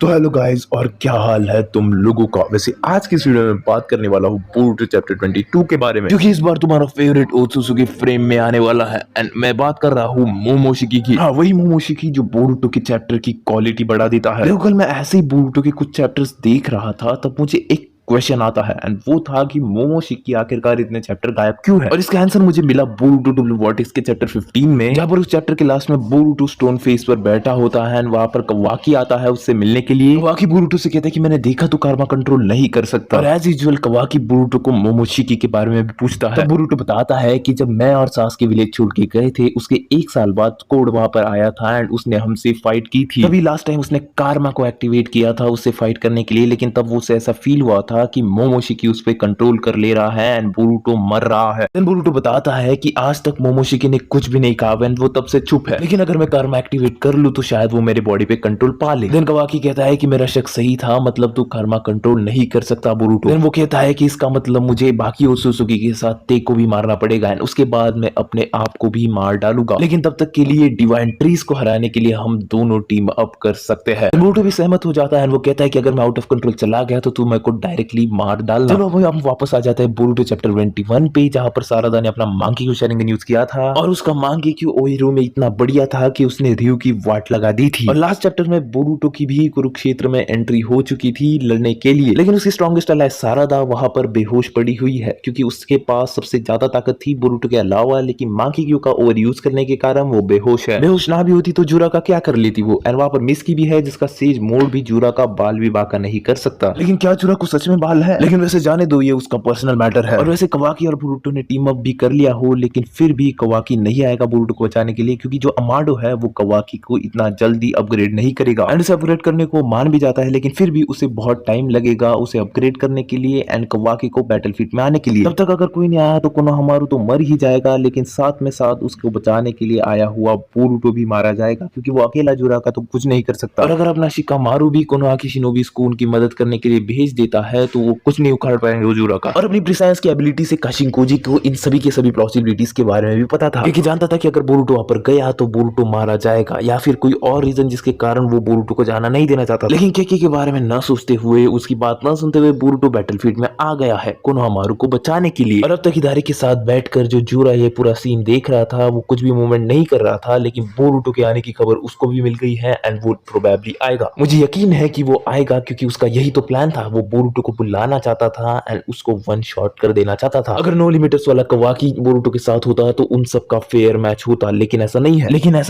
तो hello guys, और क्या हाल है तुम लोगों का। वैसे आज की इस वीडियो में बात करने वाला हूँ बोरुटो चैप्टर 22 के बारे में, क्योंकि इस बार तुम्हारा फेवरेट ओत्सुसुकी फ्रेम में आने वाला है। एंड मैं बात कर रहा हूँ मोमोशिकी की। हाँ, वही मोमोशिकी जो बोरुटो के चैप्टर की क्वालिटी बढ़ा देता है। देखो, कल मैं ऐसे ही बोरुटो के कुछ चैप्टर्स देख रहा था, तब मुझे एक क्वेश्चन आता है, एंड वो था कि मोमोशिकी आखिरकार इतने चैप्टर गायब क्यों है। और इसका आंसर मुझे मिला बोरुटो डब्ल्यू वॉर्टेक्स के चैप्टर 15 में, जहां पर उस चैप्टर के लास्ट में बोरुटो स्टोन फेस पर बैठा होता है, एंड वहां पर कवाकी आता है उससे मिलने के लिए। कवाकी बोरुटो से कहता है कि मैंने देखा तो कार्मा कंट्रोल नहीं कर सकता। और एज यूजुअल कवाकी बोरुटो को मोमोशिकी के बारे में भी पूछता है। तब बोरुटो बताता है कि जब मैं और सासुके विलेज छोड़ के गए थे, उसके एक साल बाद कोड वहां पर आया था एंड उसने हमसे फाइट की थी। तभी लास्ट टाइम उसने कार्मा को एक्टिवेट किया था उससे फाइट करने के लिए, लेकिन तब उसे ऐसा फील हुआ था कि मोमोशिकी उस पे कंट्रोल कर ले रहा है एंड बोरुटो मर रहा है। देन बोरुटो बताता है कि आज तक मोमोशिकी ने कुछ भी नहीं कहा एंड वो तब से चुप है, लेकिन अगर मैं कार्मा एक्टिवेट कर लूं तो शायद वो मेरे बॉडी पे कंट्रोल पा ले। देन कवाकी कहता है कि मेरा शक सही था, मतलब तू कार्मा कंट्रोल नहीं कर सकता बोरुटो। देन वो कहता है कि इसका मतलब मुझे बाकी ओत्सुसुकी के साथ तेग को भी मारना पड़ेगा एंड उसके बाद मैं अपने आप को भी मार डालूंगा, लेकिन तब तक के लिए डिवाइन ट्रीज को हराने के लिए हम दोनों टीम अप कर सकते हैं। बोरुटो भी सहमत हो जाता है एंड वो कहता है कि अगर मैं आउट ऑफ कंट्रोल चला गया तो तू मेरे को डायरेक्टली मार डालना। चलो अब हम वापस आ जाते हैं बोरुटो चैप्टर 21 पे, जहां पर सारादा ने अपना मांकी शेरिंगन यूज किया था, और उसका मांकी ओहिरो में इतना बढ़िया था कि उसने रयू की वाट लगा दी थी। और लास्ट चैप्टर में बोरुटो की भी कुरुक्षेत्र में एंट्री हो चुकी थी लड़ने के लिए, लेकिन उसकी स्ट्रॉन्गेस्ट अलाय सारादा वहां पर बेहोश पड़ी हुई है, क्योंकि उसके पास सबसे ज्यादा ताकत थी बोरुटो के अलावा, लेकिन मांकी का ओवर यूज करने के कारण वो बेहोश है। बेहोश ना भी होती तो जूरा का क्या कर लेती वो। एंड वहां पर मिस्की भी है, जिसका सेज मोड भी जूरा का बाल भी बाका नहीं कर सकता। लेकिन क्या जूरा को सच में बाल है? लेकिन वैसे जाने दो, ये उसका पर्सनल मैटर है। और वैसे कवाकी और बोरुटो ने टीम अप भी कर लिया हो, लेकिन फिर भी कवाकी नहीं आएगा बोरुटो को बचाने के लिए, क्योंकि जो अमाडो है वो कवाकी को इतना जल्दी अपग्रेड नहीं करेगा। एंड उसे अपग्रेड करने को मान भी जाता है, लेकिन फिर भी उसे बहुत टाइम लगेगा उसे अपग्रेड करने के लिए एंड कवाकी को बैटलफील्ड में आने के लिए। तब तक अगर कोई नहीं आया तो कोनोहामारू तो मर ही जाएगा, लेकिन साथ में साथ उसको बचाने के लिए आया हुआ बोरुटो भी मारा जाएगा, क्योंकि वो अकेला जुरा का तो कुछ नहीं कर सकता। और अगर अपना शिकामारू भी कोनोहाकी शिनोबी को उनकी मदद करने के लिए भेज देता है तो वो कुछ नहीं उखाड़ पाएंगे उजूरा का। और अपनी प्रिसाइंस की एबिलिटी से काशिनकोजी को इन सभी के सभी पॉसिबिलिटीज के बारे में भी पता था, क्योंकि जानता था कि अगर बोरुटो वहां पर गया तो बोरुटो मारा जाएगा, या फिर कोई और रीजन जिसके कारण वो बोरुटो को जाना नहीं देना चाहता। लेकिन केकी के बारे में न सोचते हुए, उसकी बात न सुनते हुए बोरुटो बैटलफील्ड में आ गया है कोनोहामारू को बचाने के लिए। और अब तक हिदारी के साथ बैठकर जो जूरा ये पूरा सीन देख रहा था, वो कुछ भी मूवमेंट नहीं कर रहा था, लेकिन बोरुटो के आने की खबर उसको भी मिल गई है एंड वो प्रोबेबली आएगा। मुझे यकीन है कि वो आएगा, क्योंकि उसका यही तो प्लान था। वो बोरुटो को बुलाना चाहता था एंड उसको वन शॉट कर देना चाहता था। अगर नो लिमिटर्स वाला कवाकी बोरुटो के साथ होता तो उन सब का फेयर मैच होता, लेकिन ऐसा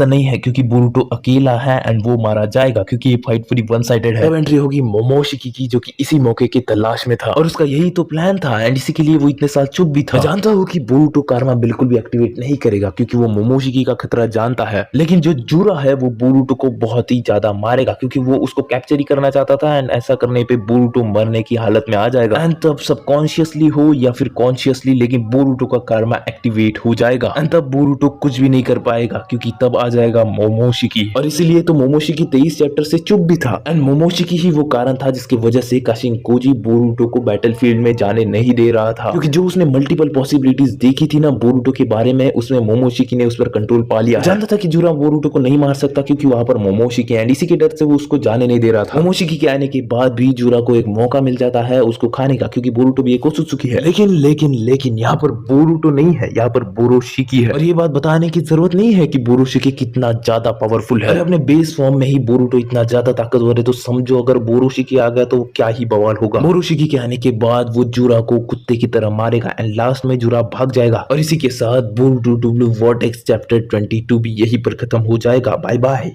नहीं है। क्योंकि बोरुटो अकेला है एंड वो मारा जाएगा, क्योंकि ये फाइट पूरी वन साइडेड है। अब एंट्री होगी मोमोशिकी की, जो कि इसी मौके की तलाश में था, और उसका यही तो प्लान था एंड इसी के लिए वो इतने साल चुप भी था। मैं जानता हूँ कि बोरुटो कार्मा बिल्कुल भी एक्टिवेट नहीं करेगा, क्योंकि वो मोमोशिकी का खतरा जानता है, लेकिन जो जूरा है वो बोरुटो को बहुत ही ज्यादा मारेगा, क्योंकि वो उसको कैप्चर ही करना चाहता था एंड ऐसा करने पे बोरुटो मरने की हालत में आ जाएगा। एंड तब सबकॉन्शियसली हो या फिर कॉन्शियसली, लेकिन बोरुटो का कार्मा एक्टिवेट हो जाएगा एंड तब बोरुटो कुछ भी नहीं कर पाएगा, क्योंकि तब आ जाएगा मोमोशिकी। और इसीलिए तो मोमोशिकी 23 चैप्टर से चुप भी था एंड मोमोशिकी ही वो कारण था जिसकी वजह से काशिनकोजी बोरुटो को बैटलफील्ड में जाने नहीं दे रहा था, क्योंकि जो उसने मल्टीपल पॉसिबिलिटीज देखी थी ना बोरुटो के बारे में, उसमें मोमोशिकी ने उस पर कंट्रोल पा लिया। जानता था कि जूरा बोरुटो को नहीं मार सकता, क्योंकि वहां पर मोमोशिकी एंड इसी के डर से वो उसको जाने नहीं दे रहा था। मोमोशिकी के आने के बाद भी जूरा को एक मौका मिल जाता है उसको खाने का, क्योंकि बोरुटो भी एक ओत्सुसुकी है। लेकिन यहाँ पर बोरुटो नहीं है, यहाँ पर बोरोशिकी है। और ये बात बताने की जरूरत नहीं है कि बोरोशिकी कितना ज्यादा पावरफुल है। अपने बेस फॉर्म में ही बोरुटो इतना ज्यादा ताकतवर है, तो समझो अगर बोरोशिकी आ गया तो क्या ही बवाल होगा। बोरोशिकी के आने के बाद वो जूरा को कुत्ते की तरह मारेगा एंड लास्ट में जूरा भाग जाएगा। और इसी के साथ बोरुटो डब्ल्यू वॉर्टेक्स चैप्टर 22 भी यही पर खत्म हो जाएगा। Bye bye.